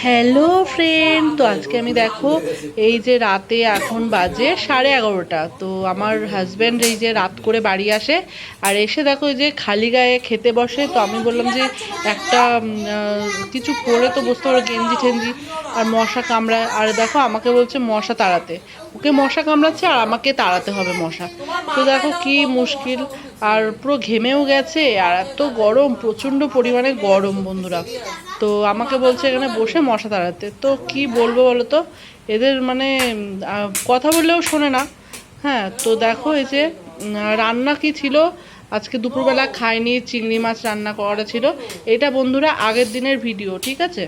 Hello friend, তো আজকে আমি দেখো এই যে রাতে এখন বাজে 11:30। তো আমার হাজব্যান্ড এই যে রাত করে বাড়ি আসে আর এসে দেখো এই যে খালি গায়ে খেতে বসে। তো আমি বললাম যে একটা কিছু পরে তো বসতে পারো, গেঞ্জি টেঞ্জি। আর মশা কামড়ায়, আর দেখো আমাকে বলছে মশা তাড়াতে। ওকে মশা কামড়াচ্ছে আর আমাকে তাড়াতে হবে মশা। তো দেখো কি মুশকিল। আর পুরো ঘেমেও গেছে, আর এত গরম, প্রচণ্ড পরিমাণে গরম বন্ধুরা। তো আমাকে বলছে এখানে বসে মশা তাড়াতে। তো কি বলবো বলো তো, এদের মানে কথা বললেও শোনে না। হ্যাঁ, তো দেখো এই যে রান্না কি ছিল আজকে দুপুরবেলা খাইনি, চিংড়ি মাছ রান্না করা ছিল। এটা বন্ধুরা আগের দিনের ভিডিও, ঠিক আছে।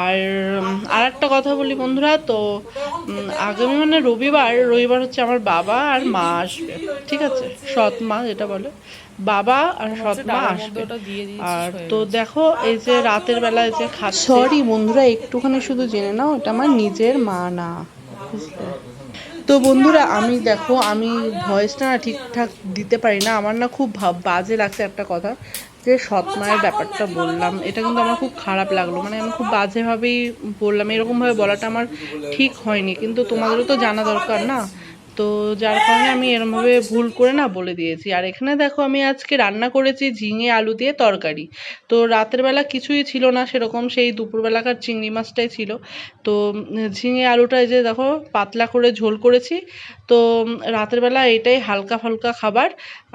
আর আর একটা কথা বলি বন্ধুরা, তো আগামী মানে রবিবার রবিবার হচ্ছে আমার বাবা আর মা আসবে, ঠিক আছে। সৎ মা যেটা বলে, বাবা আর সৎ মা আসবে। আর তো দেখো এই যে রাতের বেলা যে খাচ্ছে, সরি বন্ধুরা একটুখানি শুধু জেনে নাও, এটা আমার নিজের মা না, বুঝলে। তো বন্ধুরা আমি দেখো আমি ভয়েসটা না ঠিকঠাক দিতে পারি না, আমার না খুব বাজে লাগছে একটা কথা, যে সৎ মায়ের ব্যাপারটা বললাম, এটা কিন্তু আমার খুব খারাপ লাগলো। মানে আমি খুব বাজেভাবেই বললাম, এরকমভাবে বলাটা আমার ঠিক হয়নি, কিন্তু তোমাদেরও তো জানা দরকার না। তো যার কারণে আমি এরমভাবে ভুল করে না বলে দিয়েছি। আর এখানে দেখো আমি আজকে রান্না করেছি ঝিঙে আলু দিয়ে তরকারি। তো রাতের বেলা কিছুই ছিল না সেরকম, সেই দুপুরবেলাকার চিংড়ি মাছটাই ছিল। তো ঝিঙে আলুটা এই যে দেখো পাতলা করে ঝোল করেছি। তো রাতের বেলা এটাই হালকা ফালকা খাবার।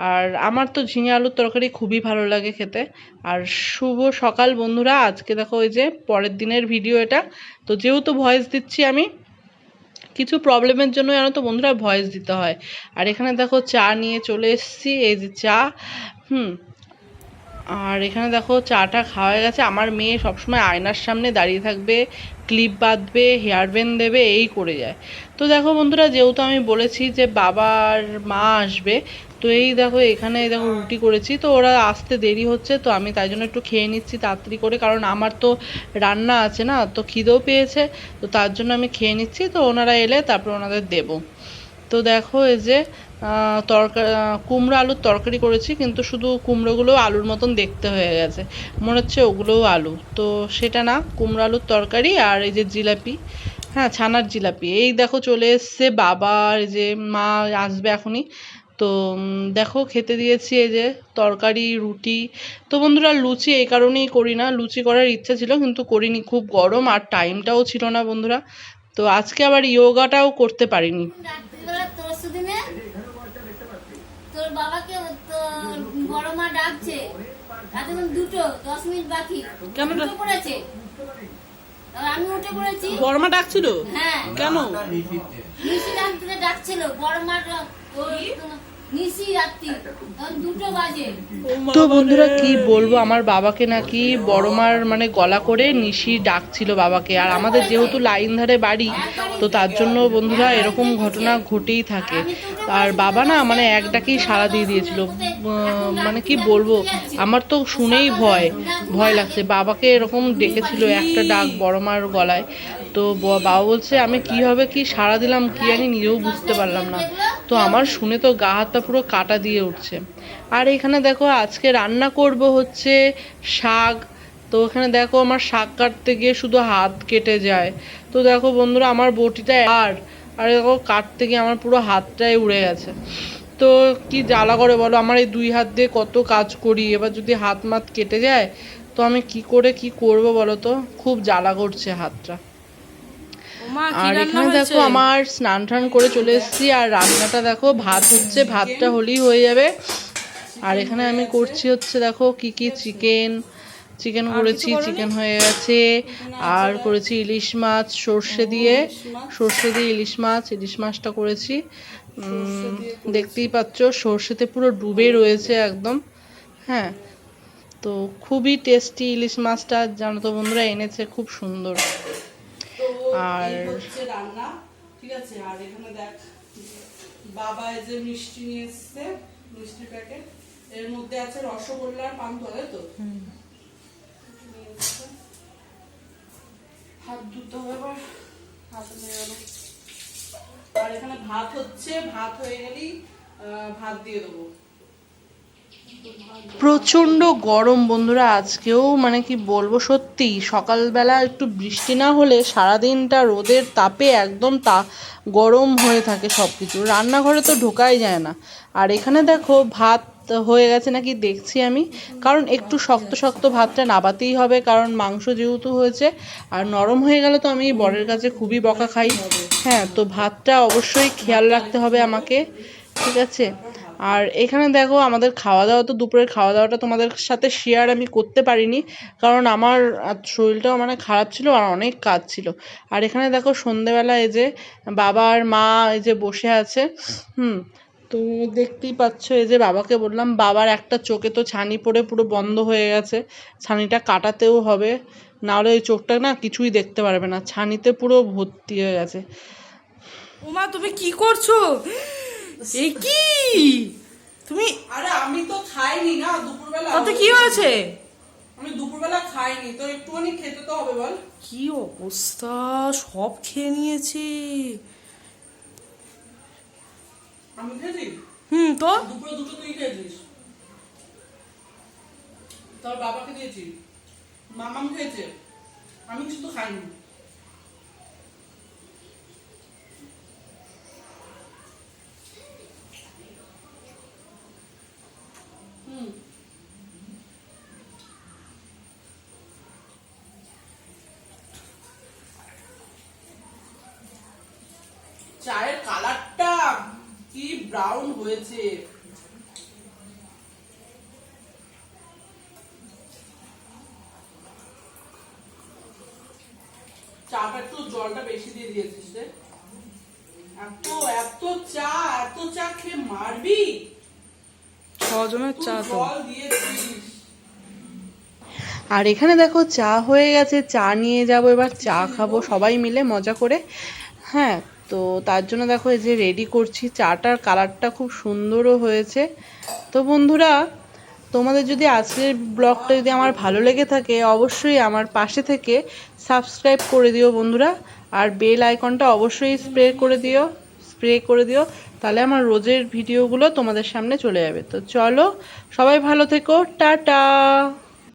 আর আমার তো ঝিঙে আলুর তরকারি খুবই ভালো লাগে খেতে। আর শুভ সকাল বন্ধুরা, আজকে দেখো ওই যে পরের দিনের ভিডিও এটা। তো যেহেতু ভয়েস দিচ্ছি আমি, কিছু প্রবলেমের জন্য জানো তো বন্ধুরা ভয়েস দিতে হয়। আর এখানে দেখো চা নিয়ে চলে এসেছি, এই যে চা। হুম। আর এখানে দেখো চাটা খাওয়া হয়ে গেছে। আমার মেয়ে সবসময় আয়নার সামনে দাঁড়িয়ে থাকবে, ক্লিপ বাঁধবে, হেয়ার ব্যান্ড দেবে, এই করে যায়। তো দেখো বন্ধুরা, যেহেতু আমি বলেছি যে বাবার মা আসবে, তো এই দেখো এখানে দেখো রুটি করেছি। তো ওরা আসতে দেরি হচ্ছে, তো আমি তাই জন্য একটু খেয়ে নিচ্ছি তাড়াতাড়ি করে, কারণ আমার তো রান্না আছে না, তো খিদেও পেয়েছে। তো তার জন্য আমি খেয়ে নিচ্ছি, তো ওনারা এলে তারপর ওনাদের দেবো। তো দেখো এই যে তরকারি, কুমড়ো আলুর তরকারি করেছি, কিন্তু শুধু কুমড়োগুলো আলুর মতন দেখতে হয়ে গেছে, মনে হচ্ছে ওগুলোও আলু। তো সেটা না, কুমড়ো আলুর তরকারি। আর এই যে জিলাপি, হ্যাঁ ছানার জিলাপি, এই দেখো চলে এসছে বাবার, এই যে মা আসবে এখনই। তো দেখো খেতে দিয়েছি এই যে তরকারি, রুটি। তো বন্ধুরা লুচি এই কারণেই করি না, লুচি করার ইচ্ছা ছিল কিন্তু করিনি, খুব গরম আর টাইমটাও ছিল না বন্ধুরা। তো আজকে আবার ইয়োগাটাও করতে পারিনি। তোর বাবাকে তোর বড় মা ডাকছে, এখন 2:10 বাকি। কেন পড়েছে? আমি উঠে পড়েছি। বড় মা ডাকছিল? হ্যাঁ। কেন? নিশি ডাকছিল বড় মা। তো বন্ধুরা কি বলবো, আমার বাবাকে নাকি বড় মার মানে গলা করে নিশি ডাকছিল বাবাকে। আর আমাদের যেহেতু লাইন ধারে বাড়ি, তো তার জন্য বন্ধুরা এরকম ঘটনা ঘটেই থাকে। আর বাবা না মানে এক ডাকেই সাড়া দিয়ে দিয়েছিল। মানে কি বলবো, আমার তো শুনেই ভয় ভয় লাগছে। বাবাকে এরকম ডেকেছিল একটা ডাক বড় মার গলায়। তো বাবা বলছে আমি কিভাবে কি সাড়া দিলাম কি জানি, নিজেও বুঝতে পারলাম না। তো আমার শুনে তো গা হাতটা পুরো কাটা দিয়ে উঠছে। আর এখানে দেখো আজকে রান্না করব হচ্ছে শাক। তো এখানে দেখো আমার শাক কাটতে গিয়ে শুধু হাত কেটে যায়। তো দেখো বন্ধুরা আমার বটিটা আর দেখো কাটতে গিয়ে আমার পুরো হাতটাই উড়ে গেছে। তো কি জ্বালা করে বলো, আমার এই 2 হাত দিয়ে কত কাজ করি, এবার যদি হাত মাত কেটে যায় তো আমি কি করে কি করব বলো তো, খুব জ্বালা করছে হাতটা। আর এখানে দেখো আমার স্নান টান করে চলে এসেছি, আর রান্নাটা দেখো ভাত হচ্ছে, ভাতটা হলেই হয়ে যাবে। আর এখানে আমি করছি হচ্ছে দেখো কি কি চিকেন করেছি, চিকেন হয়ে গেছে। আর করেছি ইলিশ মাছ সর্ষে দিয়ে ইলিশ মাছটা করেছি। দেখতেই পাচ্ছ সর্ষেতে পুরো ডুবে রয়েছে একদম। হ্যাঁ, তো খুবই টেস্টি ইলিশ মাছটা, জানো তো বন্ধুরা এনেছে, খুব সুন্দর। আর রান্না ঠিক আছে। আর এখানে দেখ বাবা এই যে মিষ্টি নিয়ে এসছে, মিষ্টির প্যাকেট, এর মধ্যে আছে রসগোল্লার পান্তুয়া, তাই তো। হাত ধুতে হবে আবার, হাত নিয়ে গেল। আর এখানে ভাত হচ্ছে, ভাত হয়ে গেলেই ভাত দিয়ে দেবো। প্রচণ্ড গরম বন্ধুরা আজকেও, মানে কি বলবো, সত্যি সকালবেলা একটু বৃষ্টি না হলে সারাদিনটা রোদের তাপে একদম গরম হয়ে থাকে সব কিছু, রান্নাঘরে তো ঢোকাই যায় না। আর এখানে দেখো ভাত হয়ে গেছে নাকি দেখছি আমি, কারণ একটু শক্ত শক্ত ভাতটা নাবাতেই হবে, কারণ মাংস যেহেতু হয়েছে। আর নরম হয়ে গেলে তো আমি বরের কাছে খুবই বকা খাই। হ্যাঁ, তো ভাতটা অবশ্যই খেয়াল রাখতে হবে আমাকে, ঠিক আছে। আর এখানে দেখো আমাদের খাওয়া দাওয়া, তো দুপুরের খাওয়া দাওয়াটা তোমাদের সাথে শেয়ার আমি করতে পারিনি, কারণ আমার শরীরটাও মানে খারাপ ছিল আর অনেক কাজ ছিল। আর এখানে দেখো সন্ধেবেলা এই যে বাবা আর মা এই যে বসে আছে। তো দেখতেই পাচ্ছ, এই যে বাবাকে বললাম, বাবার একটা চোখে তো ছানি পড়ে পুরো বন্ধ হয়ে গেছে, ছানিটা কাটাতেও হবে, নাহলে ওই চোখটা না কিছুই দেখতে পারবে না, ছানিতে পুরো ভর্তি হয়ে গেছে। ওমা তুমি কি করছো? এই কি তুমি? আরে আমি তো খাইনি না দুপুরবেলা। তাতে কি হয়েছে? আমি দুপুরবেলা খাইনি তো, একটুখানি খেতে তো হবে বল। কি অবস্থা, সব খেয়ে নিয়েছে। আমি খেয়েছি? তো দুপুরে দুটো তুই খেয়েছিস, তোর বাবাকে দিয়েছি, মামাম খেয়েছে, আমি কিছু তো খাইনি। চায়ের কালারটা কি ব্রাউন হয়েছে। চাটা একটু জলটা বেশি দিয়ে দিয়েছিস রে। এত এত চা, এত চা খেয়ে মারবি? 6 জনের চা তো। জল দিয়েছিস। আর এখানে দেখো চা হয়ে গেছে, চা নিয়ে যাবো, এবার চা খাবো সবাই মিলে মজা করে। হ্যাঁ, তো তার জন্য দেখো এই যে রেডি করছি, চাটার কালারটা খুব সুন্দরও হয়েছে। তো বন্ধুরা, তোমাদের যদি আজকের ব্লগটা যদি আমার ভালো লেগে থাকে, অবশ্যই আমার পাশে থেকে সাবস্ক্রাইব করে দিও বন্ধুরা, আর বেল আইকনটা অবশ্যই স্প্রে করে দিও, তাহলে আমার রোজের ভিডিওগুলো তোমাদের সামনে চলে যাবে। তো চলো, সবাই ভালো থেকো, টাটা।